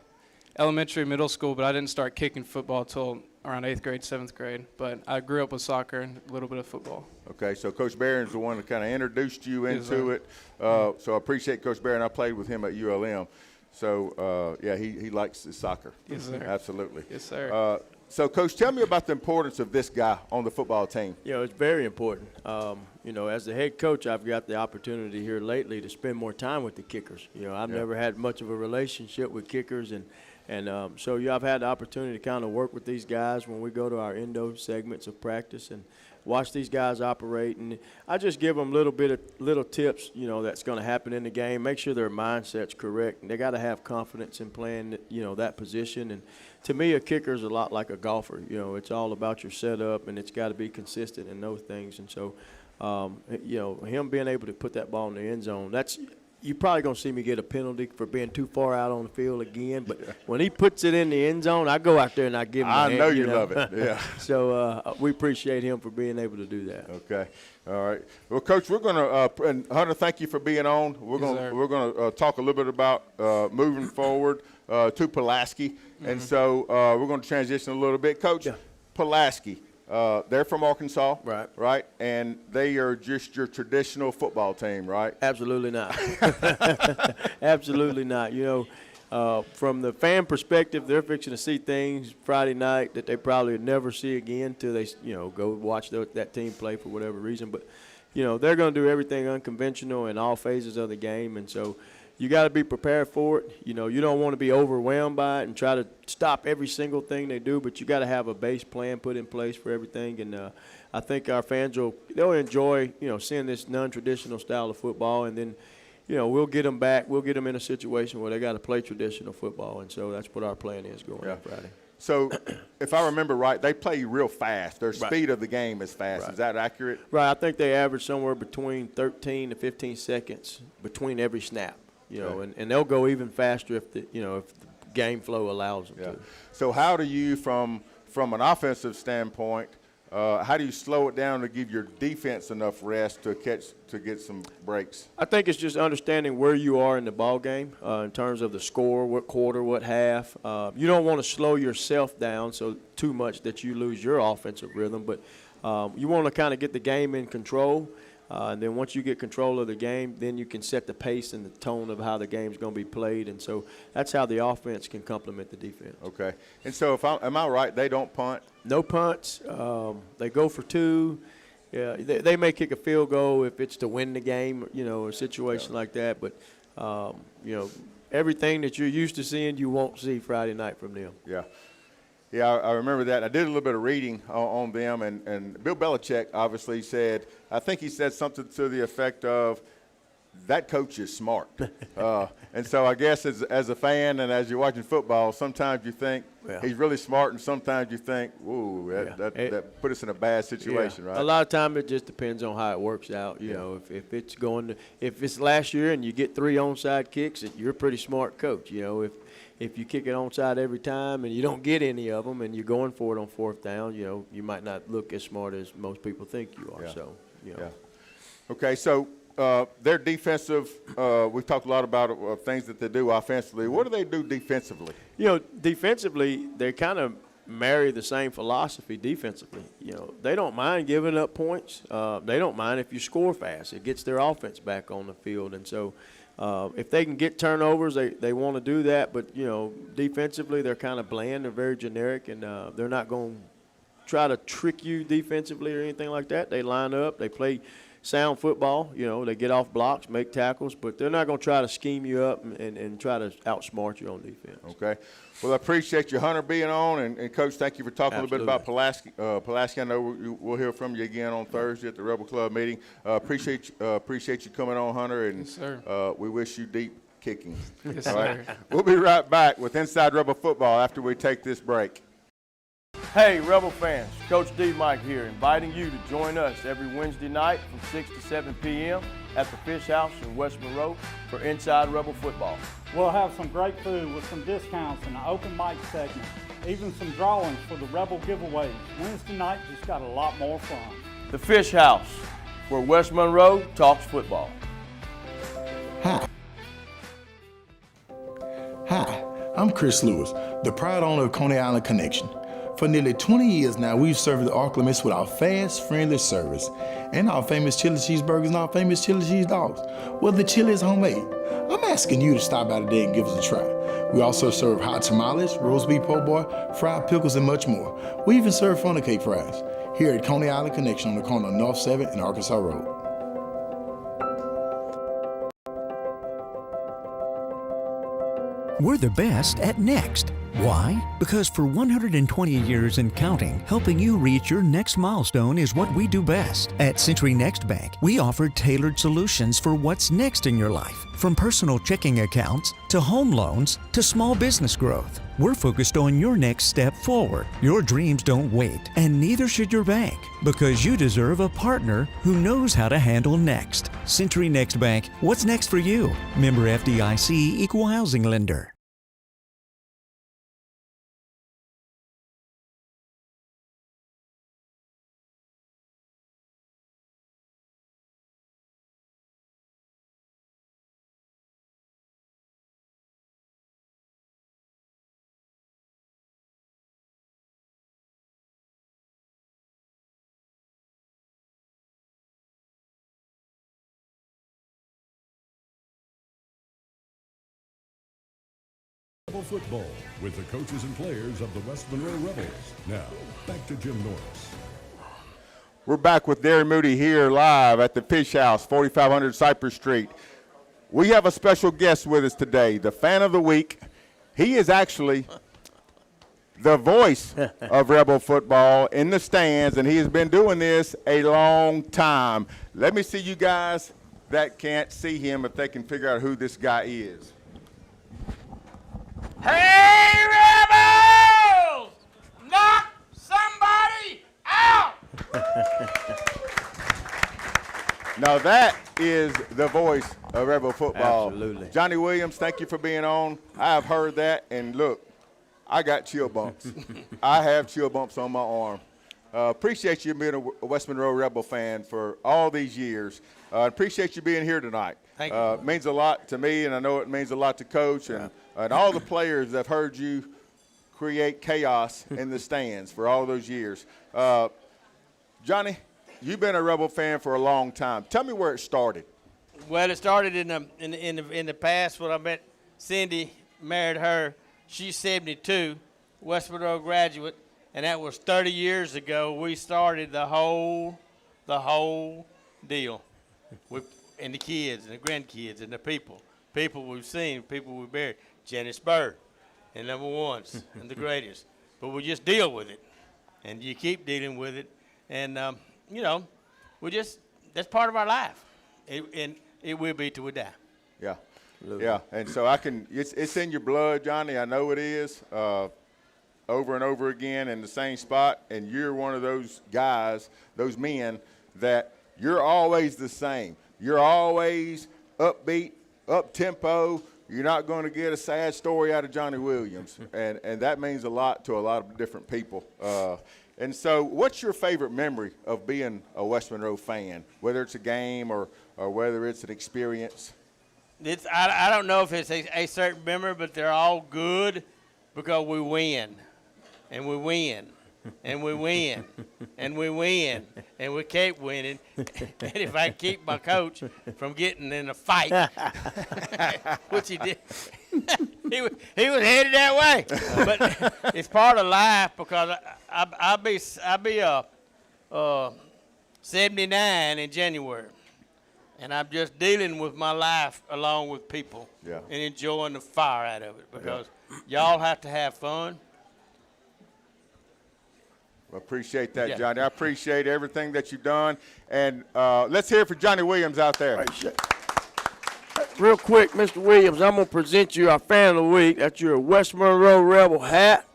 elementary, middle school, but I didn't start kicking football until around 8th grade, 7th grade. But I grew up with soccer and a little bit of football. Okay, so Coach Barron's the one that kind of introduced you Yes, into sir. it. So I appreciate Coach Barron. I played with him at ULM. So, he likes his soccer. Yes, sir. Absolutely. Yes, sir. So, Coach, tell me about the importance of this guy on the football team. It's very important. As the head coach, I've got the opportunity here lately to spend more time with the kickers. I've never had much of a relationship with kickers, and I've had the opportunity to kind of work with these guys when we go to our endo segments of practice and watch these guys operate. And I just give them little tips, that's going to happen in the game. Make sure their mindset's correct. And they got to have confidence in playing, that position. And to me, a kicker is a lot like a golfer. It's all about your setup, and it's got to be consistent in those things. And so, him being able to put that ball in the end zone, you're probably going to see me get a penalty for being too far out on the field again. But when he puts it in the end zone, I go out there and I give him a hand. I know you love it, yeah. So we appreciate him for being able to do that. Okay. All right. Well, Coach, we're going to and Hunter, thank you for being on. We're going to talk a little bit about moving forward to Pulaski. Mm-hmm. And so we're going to transition a little bit. Coach, Pulaski. They're from Arkansas, right? And they are just your traditional football team, right? Absolutely not. Absolutely not. From the fan perspective, they're fixing to see things Friday night that they probably would never see again until they, go watch that team play for whatever reason. But, they're going to do everything unconventional in all phases of the game, and so you got to be prepared for it. You don't want to be overwhelmed by it and try to stop every single thing they do, but you got to have a base plan put in place for everything. And I think our fans they'll enjoy, seeing this non-traditional style of football, and then, we'll get them back. We'll get them in a situation where they got to play traditional football, and so that's what our plan is going on Friday. So, if I remember right, they play real fast. Their speed of the game is fast. Is that accurate? Right. I think they average somewhere between 13 to 15 seconds between every snap. And they'll go even faster if the game flow allows them to. So how do you, from an offensive standpoint, how do you slow it down to give your defense enough rest to get some breaks? I think it's just understanding where you are in the ball game in terms of the score, what quarter, what half. You don't want to slow yourself down too much that you lose your offensive rhythm, but you want to kind of get the game in control. And then once you get control of the game, then you can set the pace and the tone of how the game's going to be played. And so that's how the offense can complement the defense. Okay. And so am I right, they don't punt? No punts. They go for two. Yeah, they may kick a field goal if it's to win the game, a situation like that. But, everything that you're used to seeing, you won't see Friday night from them. Yeah. Yeah, I remember that. I did a little bit of reading on them, and Bill Belichick obviously said, I think he said something to the effect of, that coach is smart. And so I guess as a fan and as you're watching football, sometimes you think, He's really smart, and sometimes you think, "Whoa, that put us in a bad situation," right? A lot of time it just depends on how it works out. You know, if it's last year and you get 3 onside kicks, you're a pretty smart coach. You know, if you kick it onside every time and you don't get any of them and you're going for it on 4th down, you know, you might not look as smart as most people think you are. Yeah. So, you know. Yeah. Okay, so their defensive, we've talked a lot about things that they do offensively. What do they do defensively? You know, defensively, they kind of marry the same philosophy defensively. You know, they don't mind giving up points. They don't mind if you score fast. It gets their offense back on the field. And so if they can get turnovers, they want to do that. But, you know, defensively, they're kind of bland. They're very generic, and they're not going to try to trick you defensively or anything like that. They line up. They play sound football. You know, they get off blocks, make tackles, but they're not going to try to scheme you up and try to outsmart you on defense. Okay. Well, I appreciate you, Hunter, being on. And Coach, thank you for talking a little bit about Pulaski. Pulaski, I know we'll hear from you again on Thursday at the Rebel Club meeting. Appreciate you coming on, Hunter. And yes, sir. We wish you deep kicking. Yes, all right? sir. We'll be right back with Inside Rebel Football after we take this break. Hey, Rebel fans, Coach D. Mike here, inviting you to join us every Wednesday night from 6 to 7 p.m. at the Fish House in West Monroe for Inside Rebel Football. We'll have some great food with some discounts and an open mic segment, even some drawings for the Rebel giveaways. Wednesday night just got a lot more fun. The Fish House, where West Monroe talks football. Hi, I'm Chris Lewis, the proud owner of Coney Island Connection. For nearly 20 years now, we've served the Arklamists with our fast, friendly service and our famous chili cheeseburgers and our famous chili cheese dogs. Well, the chili is homemade. I'm asking you to stop by today and give us a try. We also serve hot tamales, roast beef po' boy, fried pickles, and much more. We even serve funnel cake fries here at Coney Island Connection on the corner of North 7th and Arkansas Road. We're the best at next. Why? Because for 120 years and counting, helping you reach your next milestone is what we do best. At Century Next Bank, we offer tailored solutions for what's next in your life. From personal checking accounts, to home loans, to small business growth. We're focused on your next step forward. Your dreams don't wait, and neither should your bank, because you deserve a partner who knows how to handle next. Century Next Bank, what's next for you? Member FDIC, Equal Housing Lender. Football with the coaches and players of the West Monroe Rebels. Now, back to Jim Norris. We're back with Daren Moody here live at the Fish House, 4500 Cypress Street. We have a special guest with us today, the Fan of the Week. He is actually the voice of Rebel football in the stands, and he has been doing this a long time. Let me see you guys that can't see him if they can figure out who this guy is. Hey, Rebels! Knock somebody out! Now that is the voice of Rebel football. Absolutely. Johnny Williams, thank you for being on. I have heard that, and look, I got chill bumps. I have chill bumps on my arm. Appreciate you being a West Monroe Rebel fan for all these years. Appreciate you being here tonight. Thank you. It means a lot to me, and I know it means a lot to Coach and all the players that have heard you create chaos in the stands for all those years. Johnny, you've been a Rebel fan for a long time. Tell me where it started. Well, it started in the past when I met Cindy, married her. She's 72, West Monroe graduate, and that was 30 years ago. We started the whole deal, and the kids and the grandkids and the people we've seen, people we've buried. Janice Bird, and number ones and the greatest. But we just deal with it, and you keep dealing with it, and you know, that's part of our life, and it will be till we die. Yeah. Yeah, and so it's in your blood, Johnny. I know it is. over and over again in the same spot, and you're one of those guys, those men, that you're always the same. You're always upbeat, up-tempo. You're not going to get a sad story out of Johnny Williams, and that means a lot to a lot of different people. And so what's your favorite memory of being a West Monroe fan, whether it's a game or whether it's an experience? I don't know if it's a certain memory, but they're all good because we win, and we win, and we win, and we win, and we keep winning. And if I keep my coach from getting in a fight, which he did, he was headed that way. But it's part of life because I'll be 79 in January. And I'm just dealing with my life along with people and enjoying the fire out of it because y'all have to have fun. Well, appreciate that, Johnny. I appreciate everything that you've done. And let's hear it for Johnny Williams out there. Real quick, Mr. Williams, I'm going to present you our Fan of the Week. That's your West Monroe Rebel hat.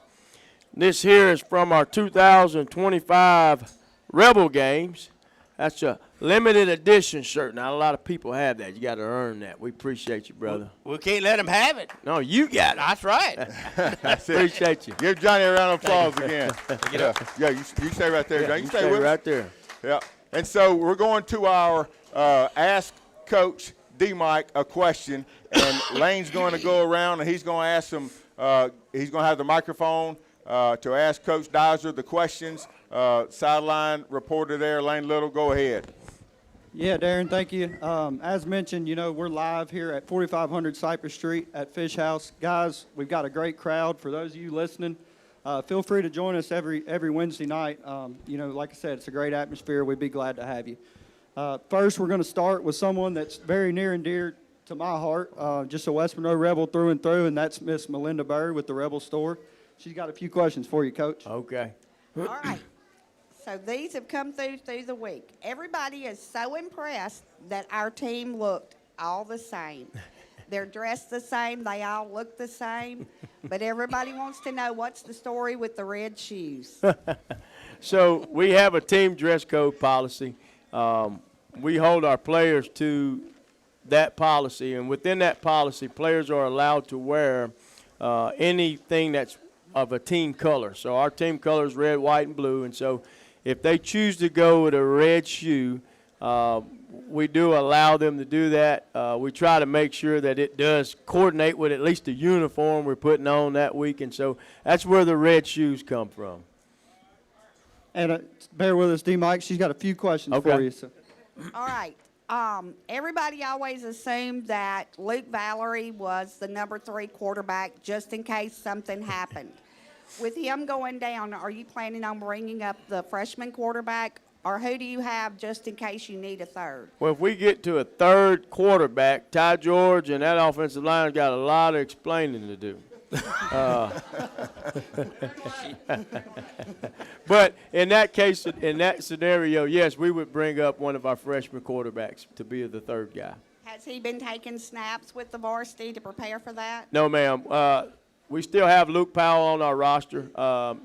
This here is from our 2025 Rebel games. That's a limited edition shirt. Not a lot of people have that. You got to earn that. We appreciate you, brother. We can't let them have it. No, you got it. That's right. That's it. Appreciate you. Give Johnny a round of applause again. Yeah, you stay right there, Johnny. You stay with us. right there. Yeah. And so we're going to our Ask Coach D-Mike a question, and Lane's going to go around, and he's going to ask him, he's going to have the microphone to ask Coach Dizer the questions. Sideline reporter there, Lane Little, go ahead. Yeah, Daren, thank you. As mentioned, we're live here at 4500 Cypress Street at Fish House. Guys, we've got a great crowd. For those of you listening, feel free to join us every Wednesday night. Like I said, it's a great atmosphere. We'd be glad to have you. First, we're going to start with someone that's very near and dear to my heart, just a West Monroe Rebel through and through, and that's Miss Melinda Bird with the Rebel Store. She's got a few questions for you, Coach. Okay. All right. So these have come through the week. Everybody is so impressed that our team looked all the same. They're dressed the same. They all look the same. But everybody wants to know what's the story with the red shoes. So we have a team dress code policy. We hold our players to that policy. And within that policy, players are allowed to wear anything that's of a team color. So our team color is red, white, and blue. And so if they choose to go with a red shoe, we do allow them to do that. We try to make sure that it does coordinate with at least the uniform we're putting on that week. And so that's where the red shoes come from. And bear with us, D-Mike. She's got a few questions for you. So. All right. Everybody always assumed that Luke Valerie was the number 3 quarterback just in case something happened. With him going down, are you planning on bringing up the freshman quarterback, or who do you have just in case you need a third? Well, if we get to a third quarterback, Ty George and that offensive line has got a lot of explaining to do. But in that case, in that scenario, yes, we would bring up one of our freshman quarterbacks to be the third guy. Has he been taking snaps with the varsity to prepare for that? No, ma'am. We still have Luke Powell on our roster.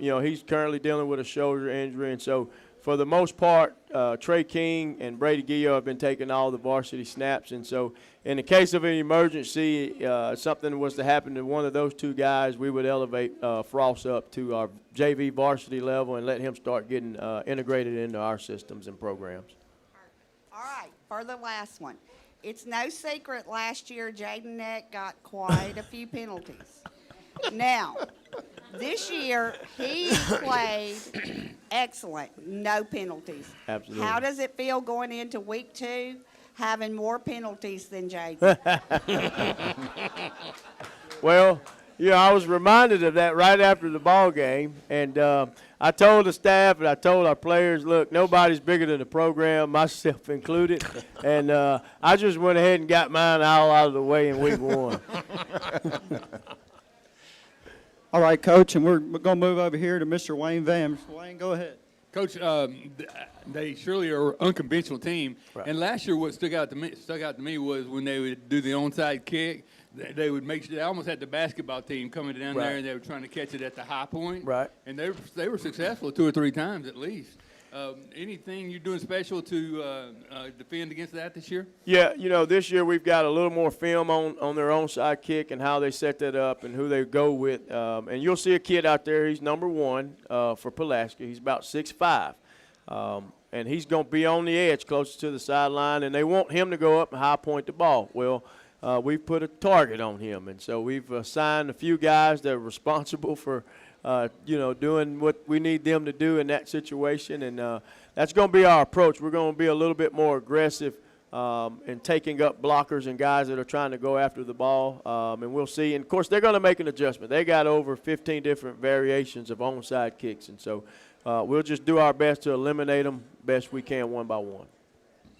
He's currently dealing with a shoulder injury, and so for the most part, Trey King and Brady Guillo have been taking all the varsity snaps. And so in the case of an emergency, something was to happen to one of those two guys, we would elevate Frost up to our JV varsity level and let him start getting integrated into our systems and programs. All right, for the last one. It's no secret last year Jaden Neck got quite a few penalties. Now, this year, he played excellent, no penalties. Absolutely. How does it feel going into week 2, having more penalties than Jaden? Well, I was reminded of that right after the ball game, and I told the staff and I told our players, look, nobody's bigger than the program, myself included, and I just went ahead and got mine all out of the way in week 1. All right, Coach, and we're going to move over here to Mr. Wayne Van. Mr. Wayne, go ahead. Coach, they surely are an unconventional team. Right. And last year what stuck out to me was when they would do the onside kick, they would they almost had the basketball team coming down there, and they were trying to catch it at the high point. Right. And they were successful 2 or 3 times at least. Anything you're doing special to defend against that this year? Yeah, this year we've got a little more film on their onside kick and how they set that up and who they go with. And you'll see a kid out there. He's number 1 for Pulaski. He's about 6'5". And he's going to be on the edge closest to the sideline, and they want him to go up and high point the ball. Well, we've put a target on him, and so we've assigned a few guys that are responsible for doing what we need them to do in that situation, and that's going to be our approach. We're going to be a little bit more aggressive in taking up blockers and guys that are trying to go after the ball, and we'll see. And, of course, they're going to make an adjustment. They got over 15 different variations of onside kicks, and so we'll just do our best to eliminate them best we can one by one.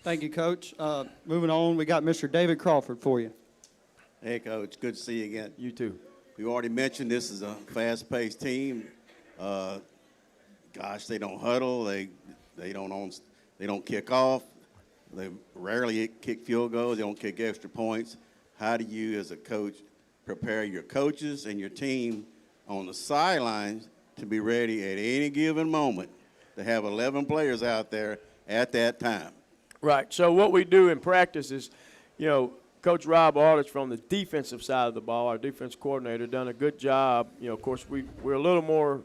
Thank you, Coach. Moving on, we got Mr. David Crawford for you. Hey, Coach. Good to see you again. You too. We already mentioned this is a fast-paced team. Gosh, they don't huddle. They don't kick off. They rarely kick field goals. They don't kick extra points. How do you, as a coach, prepare your coaches and your team on the sidelines to be ready at any given moment to have 11 players out there at that time? Right. So what we do in practice is, Coach Rob Aldrich from the defensive side of the ball, our defense coordinator, done a good job. Of course, we're a little more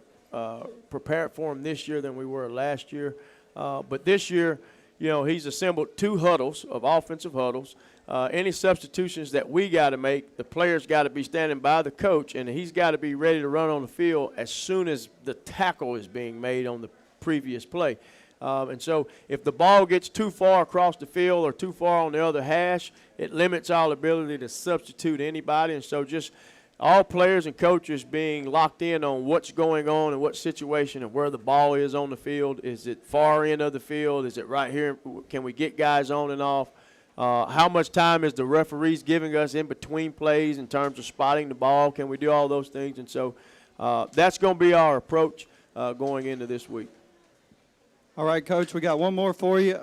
prepared for him this year than we were last year. But this year, he's assembled 2 huddles of offensive huddles. Any substitutions that we got to make, the players got to be standing by the coach, and he's got to be ready to run on the field as soon as the tackle is being made on the previous play. And so if the ball gets too far across the field or too far on the other hash, it limits our ability to substitute anybody. And so just all players and coaches being locked in on what's going on and what situation and where the ball is on the field. Is it far end of the field? Is it right here? Can we get guys on and off? How much time is the referees giving us in between plays in terms of spotting the ball? Can we do all those things? And so that's going to be our approach going into this week. All right, Coach, we got one more for you.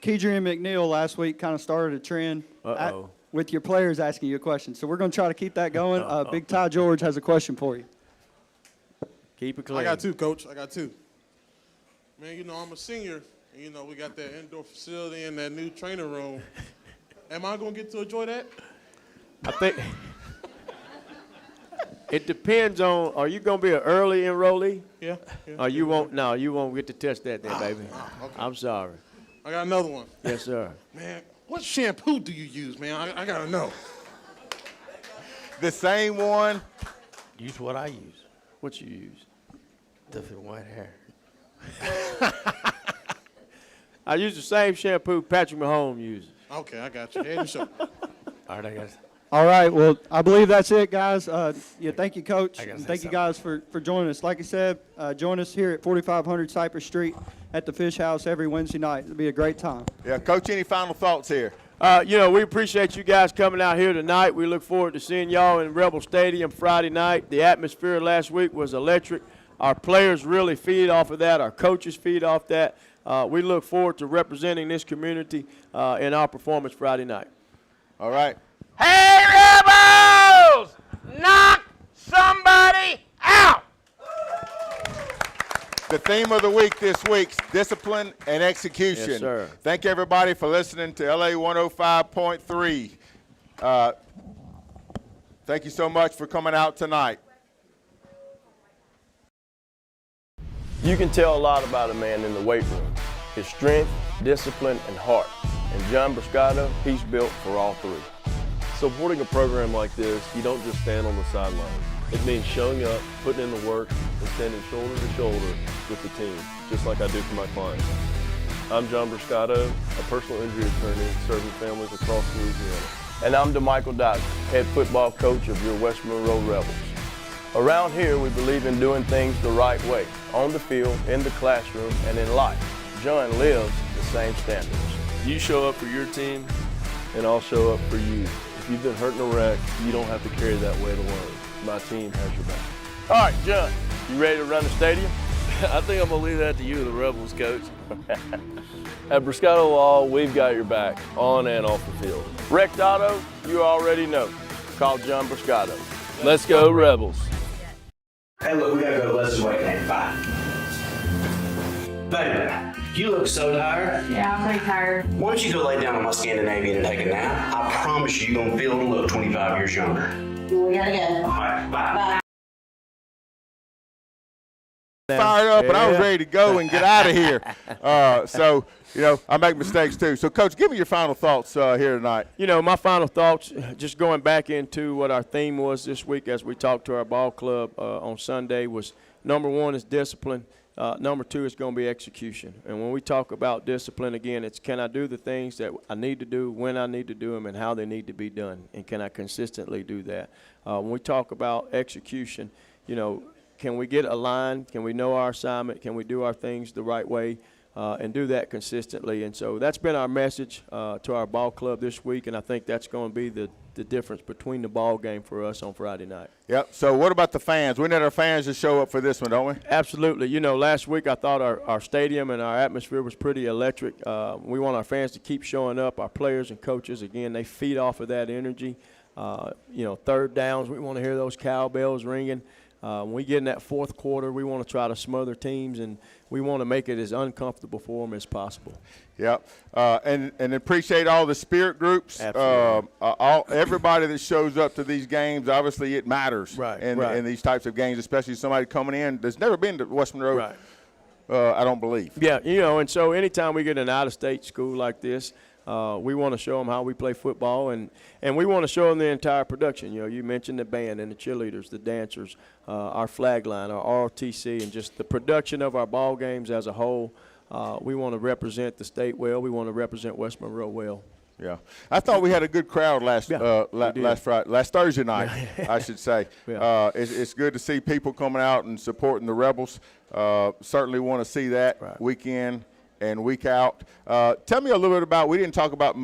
Keidrian McNeil last week kind of started a trend with your players asking you a question. So we're going to try to keep that going. Big Ty George has a question for you. Keep it clean. I got 2, Coach. I got 2. Man, I'm a senior, and, we got that indoor facility and that new training room. Am I going to get to enjoy that? I think it depends on, are you going to be an early enrollee? Yeah. Or you won't get to touch that there, baby. Okay. I'm sorry. I got another one. Yes, sir. Man, what shampoo do you use, man? I got to know. The same one. Use what I use. What you use? Duffy white hair. I use the same shampoo Patrick Mahomes uses. Okay, I got you. Head and shoulder. All right, I got it. All right, well, I believe that's it, guys. Thank you, Coach. I gotta And say thank you guys for joining us. Like I said, join us here at 4500 Cypress Street at the Fish House every Wednesday night. It'll be a great time. Yeah, Coach, any final thoughts here? We appreciate you guys coming out here tonight. We look forward to seeing y'all in Rebel Stadium Friday night. The atmosphere last week was electric. Our players really feed off of that. Our coaches feed off that. We look forward to representing this community in our performance Friday night. All right. Hey, Rebels! Knock somebody out! The theme of the week this week's discipline and execution. Yes, sir. Thank everybody for listening to LA 105.3. Thank you so much for coming out tonight. You can tell a lot about a man in the weight room. His strength, discipline, and heart. And John Brascato, he's built for all 3. Supporting a program like this, you don't just stand on the sidelines. It means showing up, putting in the work, and standing shoulder to shoulder with the team, just like I do for my clients. I'm John Brascato, a personal injury attorney serving families across Louisiana. And I'm Demichael Dizer, head football coach of your West Monroe Rebels. Around here, we believe in doing things the right way, on the field, in the classroom, and in life. John lives the same standards. You show up for your team, and I'll show up for you. If you've been hurt in a wreck, you don't have to carry that weight alone. My team has your back. All right, John, you ready to run the stadium? I think I'm going to leave that to you, the Rebels, Coach. At Brascato Law, we've got your back, on and off the field. Wrecked Auto, you already know. Call John Brascato. Let's go, Rebels. Hey, look, we gotta go to Les's weight game. Bye. Baby, you look so tired. Yeah, I'm pretty tired. Why don't you go lay down on my Scandinavian and take a nap? I promise you, you're gonna feel and look 25 years younger. We gotta go. All right, bye. Fired up, and I was ready to go and get out of here. So, I make mistakes too. So, Coach, give me your final thoughts here tonight. My final thoughts, just going back into what our theme was this week as we talked to our ball club on Sunday, was number one is discipline. Number two is going to be execution. And when we talk about discipline, again, it's can I do the things that I need to do, when I need to do them, and how they need to be done, and can I consistently do that? When we talk about execution, can we get aligned? Can we know our assignment? Can we do our things the right way and do that consistently? And so that's been our message to our ball club this week, and I think that's going to be the difference between the ball game for us on Friday night. Yep. So what about the fans? We need our fans to show up for this one, don't we? Absolutely. Last week I thought our stadium and our atmosphere was pretty electric. We want our fans to keep showing up. Our players and coaches, again, they feed off of that energy. Third downs, we want to hear those cowbells ringing. When we get in that fourth quarter, we want to try to smother teams, and we want to make it as uncomfortable for them as possible. Yep. And appreciate all the spirit groups. Absolutely. Everybody that shows up to these games, obviously it matters in these types of games, especially somebody coming in that's never been to West Monroe, I don't believe. Yeah, and so anytime we get an out-of-state school like this, we want to show them how we play football, and we want to show them the entire production. You mentioned the band and the cheerleaders, the dancers, our flag line, our ROTC, and just the production of our ball games as a whole. We want to represent the state well. We want to represent West Monroe well. Yeah, I thought we had a good crowd last Thursday night, I should say. It's good to see people coming out and supporting the Rebels. Certainly want to see that week in and week out. Tell me a little bit about, we didn't talk about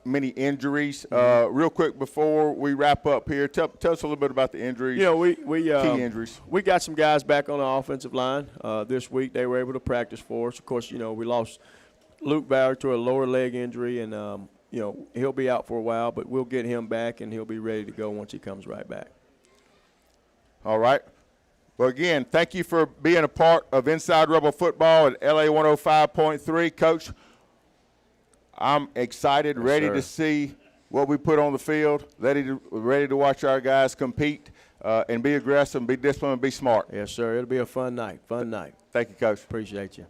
many injuries. Real quick before we wrap up here, tell us a little bit about the injuries, key injuries. We got some guys back on the offensive line this week. They were able to practice for us. Of course, we lost Luke Bauer to a lower leg injury, and, he'll be out for a while, but we'll get him back, and he'll be ready to go once he comes right back. All right. Well, again, thank you for being a part of Inside Rebel Football at LA 105.3. Coach, I'm excited, ready to see what we put on the field, ready to watch our guys compete and be aggressive, be disciplined, and be smart. Yes, sir. It'll be a fun night. Thank you, Coach. Appreciate you.